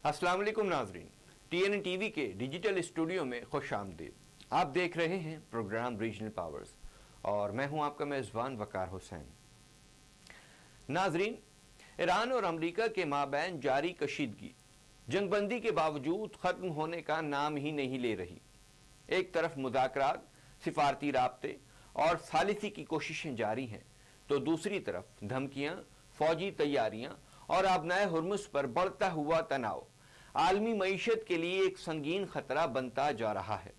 अस्सलाम वालेकुम नाजरीन, TNN टीवी के डिजिटल स्टूडियो में खुश आमदीद। आप देख रहे हैं प्रोग्राम रीजनल पावर्स और मैं हूं आपका मेज़बान वकार हुसैन। नाजरीन, ईरान और अमेरिका के माबैन जारी कशीदगी जंगबंदी के बावजूद ख़त्म होने का नाम ही नहीं ले रही। एक तरफ मुज़ाकरात, सिफारती राब्ते और सालिसी की कोशिशें जारी हैं, तो दूसरी तरफ धमकियां, फौजी तैयारियां और आबनाए हुर्मुज़ पर बढ़ता हुआ तनाव आलमी मईशत के लिए एक संगीन खतरा बनता जा रहा है।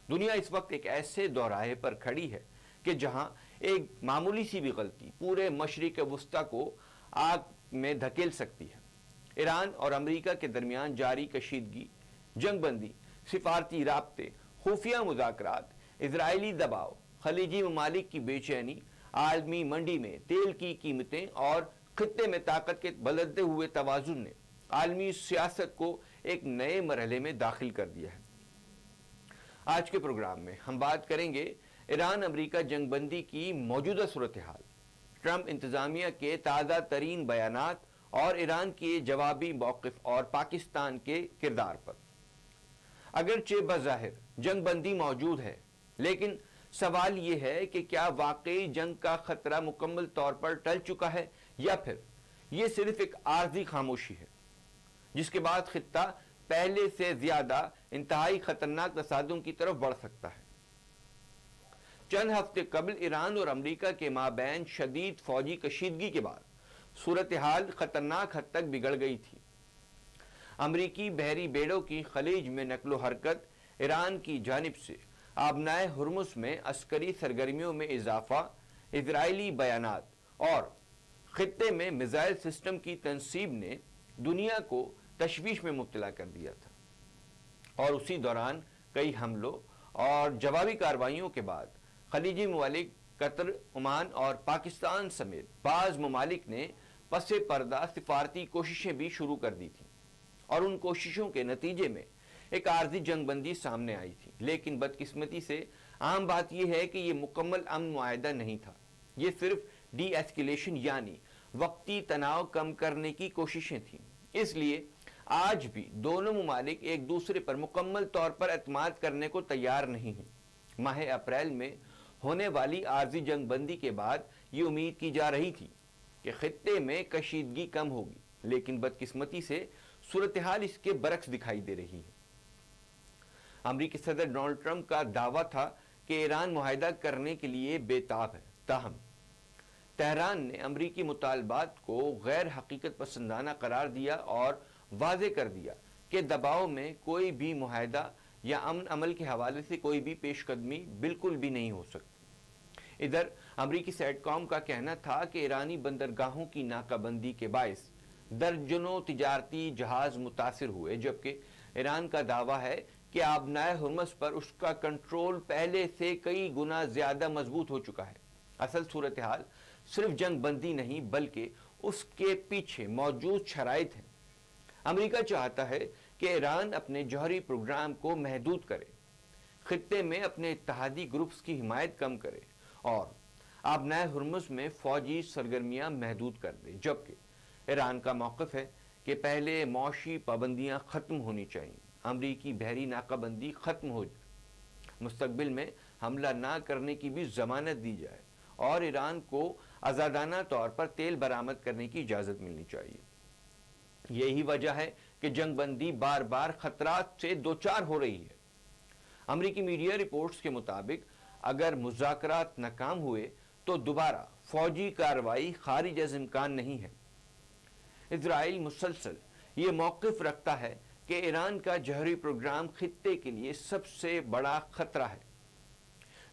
दुनिया इस वक्त एक ऐसे दौराहे पर खड़ी है कि जहां एक मामूली सी भी गलती पूरे मशरिक वस्ता को आग में धकेल सकती है। ईरान और अमेरिका के दरमियान जारी कशीदगी, जंगबंदी, सिफारती राब्ते, खुफिया मुज़ाकरात, इजरायली दबाव, खलीजी ममालिक की बेचैनी, आलमी मंडी में तेल की कीमतें और खित्ते में ताकत के बदलते हुए तवाज़ुन ने आलमी सियासत को एक नए मरहले में दाखिल कर दिया है। आज के प्रोग्राम में हम बात करेंगे ईरान अमेरिका जंगबंदी की मौजूदा सूरत हाल, ट्रंप इंतजामिया के ताज़ा तरीन बयानात और ईरान के जवाबी मौक़िफ़ और पाकिस्तान के किरदार पर। अगरचे बज़ाहिर जंगबंदी मौजूद है, लेकिन सवाल ये है कि क्या वाकई जंग का खतरा मुकम्मल तौर पर टल चुका है या फिर ये सिर्फ एक आर्जी खामोशी है जिसके बाद खित्ता पहले से ज्यादा इंतहाई खतरनाक तसादुम की तरफ बढ़ सकता है। चंद हफ्ते कबल ईरान और अमेरिका के माबैन शदीद फौजी कशीदगी के बाद सूरत हाल खतरनाक हद तक बिगड़ गई थी। अमरीकी बहरी बेड़ों की खलीज में नकलो हरकत, ईरान की जानिब से आबनाए हुर्मुज़ में अस्करी सरगर्मियों में इजाफा, इजरायली बयानात और खित्ते में मिसाइल सिस्टम की तनसीब ने दुनिया को तशवीश में मुब्तला कर दिया था। और उसी दौरान कई हमलों और जवाबी कार्रवाइयों के बाद खलीजी ममालिक कतर, ओमान और पाकिस्तान समेत बाज़ ममालिक ने पसे पर्दा सिफारती कोशिशें भी शुरू कर दी थी और उन कोशिशों के नतीजे में एक आर्जी जंगबंदी सामने आई थी। लेकिन बदकिस्मती से आम बात यह है कि यह मुकम्मल अमन मुआहदा नहीं था। ये सिर्फ डी एस्केलेशन यानी वक्ती तनाव कम करने की कोशिशें थीं। इसलिए आज भी दोनों ममालिक एक दूसरे पर मुकम्मल तौर पर एतमाद करने को तैयार नहीं हैं। माह अप्रैल में होने वाली आर्जी जंगबंदी के बाद ये उम्मीद की जा रही थी कि खित्ते में कशीदगी कम होगी, लेकिन बदकिस्मती से सूरत हाल इसके बरक्स दिखाई दे रही है। अमरीकी सदर डोनाल्ड ट्रंप का दावा था कि ईरान मुआहदा करने के लिए बेताब है, ताहम तेहरान ने अमरीकी मुतालबात को गैर हकीकत पसंदाना करार दिया और वाज़े कर दिया कि दबाव में कोई भी मुआहदा या अमन अमल के हवाले से कोई भी पेशकदमी बिल्कुल भी नहीं हो सकती। इधर अमरीकी सेटकॉम का कहना था कि ईरानी बंदरगाहों की नाकाबंदी के बायस दर्जनों तिजारती जहाज मुतासिर हुए, जबकि ईरान का दावा है कि आबनाए हुर्मुज़ पर उसका कंट्रोल पहले से कई गुना ज्यादा मजबूत हो चुका है। असल सूरत हाल सिर्फ जंगबंदी नहीं बल्कि उसके पीछे मौजूद शराइत हैं। अमेरिका चाहता है कि ईरान अपने जौहरी प्रोग्राम को महदूद करे, खित्ते में अपने इत्तेहादी ग्रुप्स की हिमायत कम करे और आबनाए हुर्मुज़ में फौजी सरगर्मियां महदूद कर दे, जबकि ईरान का मौक़िफ़ है कि पहले मौशी पाबंदियां ख़त्म होनी चाहिए, अमरीकी बहरी नाकाबंदी ख़त्म हो जाए, मुस्तकबिल में हमला ना करने की भी ज़मानत दी जाए और ईरान को आज़ादाना तौर पर तेल बरामद करने की इजाज़त मिलनी चाहिए। यही वजह है कि जंगबंदी बार बार खतरात से दोचार हो रही है। अमरीकी मीडिया रिपोर्ट्स के मुताबिक अगर मुज़ाकरात नाकाम हुए तो दोबारा फौजी कार्रवाई खारिज अज़ इम्कान नहीं है। इजराइल मुसलसल ये मौक़िफ़ रखता है कि ईरान का जौहरी प्रोग्राम खित्ते के लिए सबसे बड़ा खतरा है।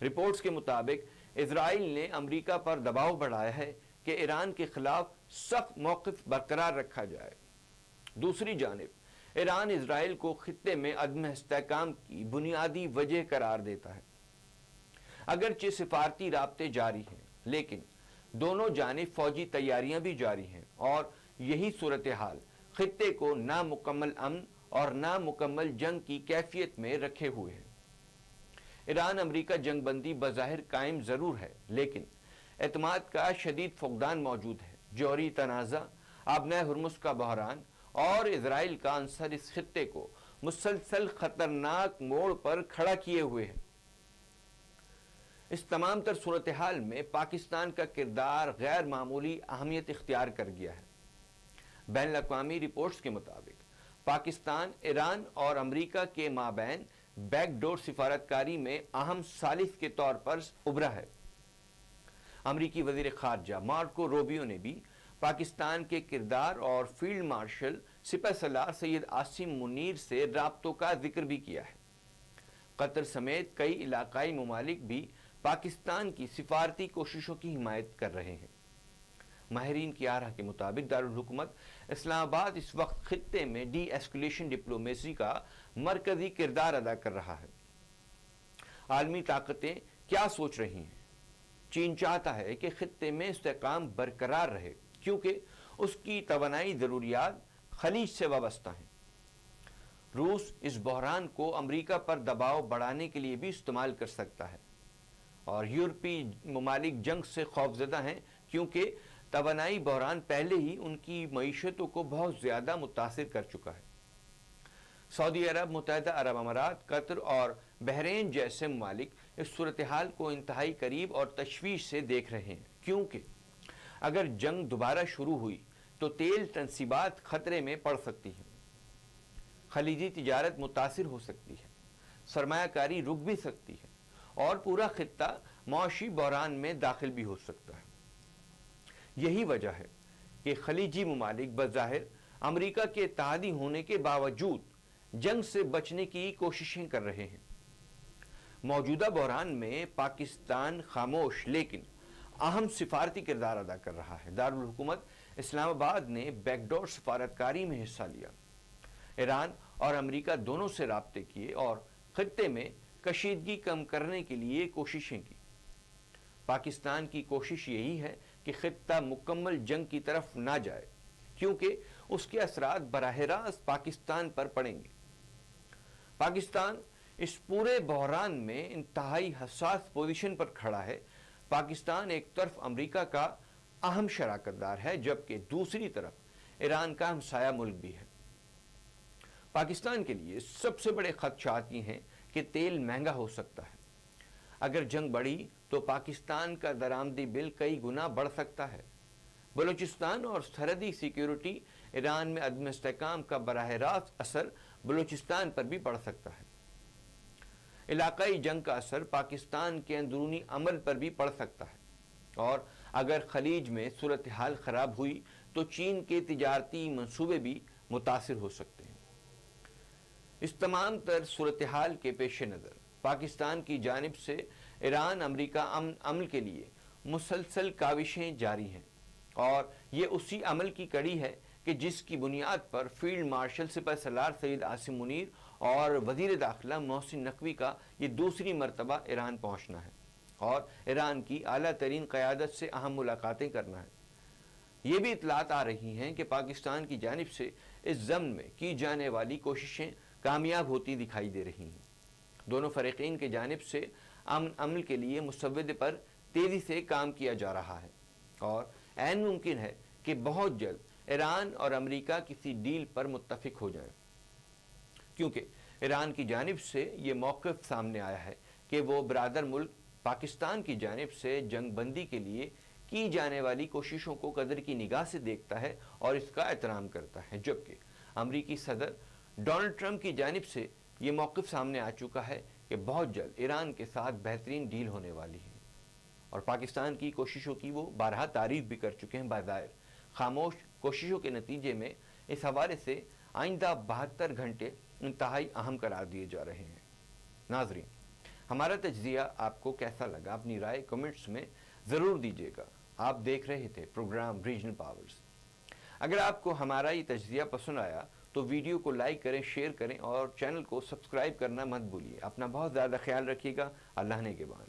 रिपोर्ट्स के मुताबिक इजराइल ने अमेरिका पर दबाव बढ़ाया है कि ईरान के खिलाफ सख्त मौक़िफ़ बरकरार रखा जाए। दूसरी जानिब ईरान इजराइल को खित्ते में अदम इस्तेहकाम की बुनियादी वजह करार देता है। अगरचे सिफारती राब्ते जारी हैं, लेकिन दोनों जानिब फौजी तैयारियां भी जारी हैं और यही सूरत हाल खित्ते को नामुकम्मल अमन और नामुकम्मल जंग की कैफियत में रखे हुए है। ईरान अमेरिका जंगबंदी बज़ाहिर कायम ज़रूर है, लेकिन एतमाद का शदीद फुक़दान मौजूद है। जौहरी तनाज़ा, आबनाए हुर्मुज़ का बहरान اور اسرائیل کا عنصر اس خطے کو مسلسل خطرناک موڑ پر کھڑا کیے ہوئے ہیں۔ اس تمام تر صورتحال میں پاکستان کا کردار غیر معمولی اہمیت اختیار کر گیا ہے۔ بین الاقوامی رپورٹس کے مطابق پاکستان ایران اور امریکہ کے مابین بیک ڈور سفارتکاری میں اہم ثالث کے طور پر ابھرا ہے۔ امریکی وزیر خارجہ مارکو روبیو نے بھی پاکستان کے کردار اور فیلڈ مارشل سپہ سالار سید عاصم منیر سے رابطوں کا ذکر بھی کیا ہے۔ قطر سمیت کئی علاقائی ممالک بھی پاکستان کی سفارتی کوششوں کی حمایت کر رہے ہیں۔ ماہرین کی آراء کے مطابق دارالحکومت اسلام آباد اس وقت خطے میں ڈی ایسکلیشن ڈپلومیسی کا مرکزی کردار ادا کر رہا ہے۔ عالمی طاقتیں کیا سوچ رہی ہیں؟ چین چاہتا ہے کہ خطے میں استحکام برقرار رہے کیونکہ اس کی توانائی ضروریات خلیج سے وابستہ ہیں۔ روس اس بحران کو امریکہ پر دباؤ بڑھانے کے لیے بھی استعمال کر سکتا ہے، اور یورپی ممالک جنگ سے خوفزدہ ہیں کیونکہ توانائی بحران پہلے ہی ان کی معیشتوں کو بہت زیادہ متاثر کر چکا ہے۔ سعودی عرب، متحدہ عرب امارات، قطر اور بحرین جیسے ممالک اس صورتحال کو انتہائی قریب اور تشویش سے دیکھ رہے ہیں، کیونکہ اگر جنگ دوبارہ شروع ہوئی تو تیل تنصیبات خطرے میں پڑ سکتی ہیں، خلیجی تجارت متاثر ہو سکتی ہے، سرمایہ کاری رک بھی سکتی ہے، اور پورا خطہ معاشی بحران میں داخل بھی ہو سکتا ہے۔ یہی وجہ ہے کہ خلیجی ممالک بظاہر امریکہ کے اتحادی ہونے کے باوجود جنگ سے بچنے کی کوششیں کر رہے ہیں۔ موجودہ بحران میں پاکستان خاموش لیکن اہم سفارتی کردار ادا کر رہا ہے۔ دارالحکومت اسلام آباد نے بیک ڈور سفارتکاری میں حصہ لیا، ایران اور امریکہ دونوں سے رابطے کیے اور خطے میں کشیدگی کم کرنے کے لیے کوششیں کی۔ پاکستان کی کوشش یہی ہے کہ خطہ مکمل جنگ کی طرف نہ جائے، کیونکہ اس کے اثرات براہ راست پاکستان پر پڑیں گے۔ پاکستان اس پورے بحران میں انتہائی حساس پوزیشن پر کھڑا ہے۔ پاکستان ایک طرف امریکہ کا اہم شراکت دار ہے جبکہ دوسری طرف ایران کا ہمسایہ ملک بھی ہے۔ پاکستان کے لیے سب سے بڑے خدشات یہ ہیں کہ تیل مہنگا ہو سکتا ہے۔ اگر جنگ بڑھی تو پاکستان کا درآمدی بل کئی گنا بڑھ سکتا ہے۔ بلوچستان اور سرحدی سیکیورٹی، ایران میں عدم استحکام کا براہ راست اثر بلوچستان پر بھی پڑ سکتا ہے۔ علاقائی جنگ کا اثر پاکستان کے اندرونی امن پر بھی پڑ سکتا ہے، اور اگر خلیج میں صورتحال خراب ہوئی تو چین کے تجارتی منصوبے بھی متاثر ہو سکتے ہیں۔ اس تمام تر صورتحال کے پیش نظر پاکستان کی جانب سے ایران امریکہ عمل کے لیے مسلسل کاوشیں جاری ہیں، اور یہ اسی عمل کی کڑی ہے کہ جس کی بنیاد پر فیلڈ مارشل سپہ سالار سید عاصم منیر اور وزیر داخلہ محسن نقوی کا یہ دوسری مرتبہ ایران پہنچنا ہے اور ایران کی اعلیٰ ترین قیادت سے اہم ملاقاتیں کرنا ہے۔ یہ بھی اطلاعات آ رہی ہیں کہ پاکستان کی جانب سے اس ضمن میں کی جانے والی کوششیں کامیاب ہوتی دکھائی دے رہی ہیں۔ دونوں فریقین کی جانب سے امن عمل کے لیے مسودے پر تیزی سے کام کیا جا رہا ہے، اور عین ممکن ہے کہ بہت جلد ایران اور امریکہ کسی ڈیل پر متفق ہو جائیں، کیونکہ ایران کی جانب سے یہ موقف سامنے آیا ہے کہ وہ برادر ملک پاکستان کی جانب سے جنگ بندی کے لیے کی جانے والی کوششوں کو قدر کی نگاہ سے دیکھتا ہے اور اس کا احترام کرتا ہے، جبکہ امریکی صدر ڈونلڈ ٹرمپ کی جانب سے یہ موقف سامنے آ چکا ہے کہ بہت جلد ایران کے ساتھ بہترین ڈیل ہونے والی ہے، اور پاکستان کی کوششوں کی وہ بارہا تعریف بھی کر چکے ہیں۔ بظاہر خاموش کوششوں کے نتیجے میں اس حوالے سے آئندہ 72 گھنٹے انتہائی اہم قرار دیے جا رہے ہیں۔ ناظرین، ہمارا تجزیہ آپ کو کیسا لگا؟ اپنی رائے کمنٹس میں ضرور دیجیے گا۔ آپ دیکھ رہے تھے پروگرام ریجنل پاورز۔ اگر آپ کو ہمارا یہ تجزیہ پسند آیا تو ویڈیو کو لائک کریں، شیئر کریں اور چینل کو سبسکرائب کرنا مت بھولیے۔ اپنا بہت زیادہ خیال رکھیے گا۔ اللہ نگہبان۔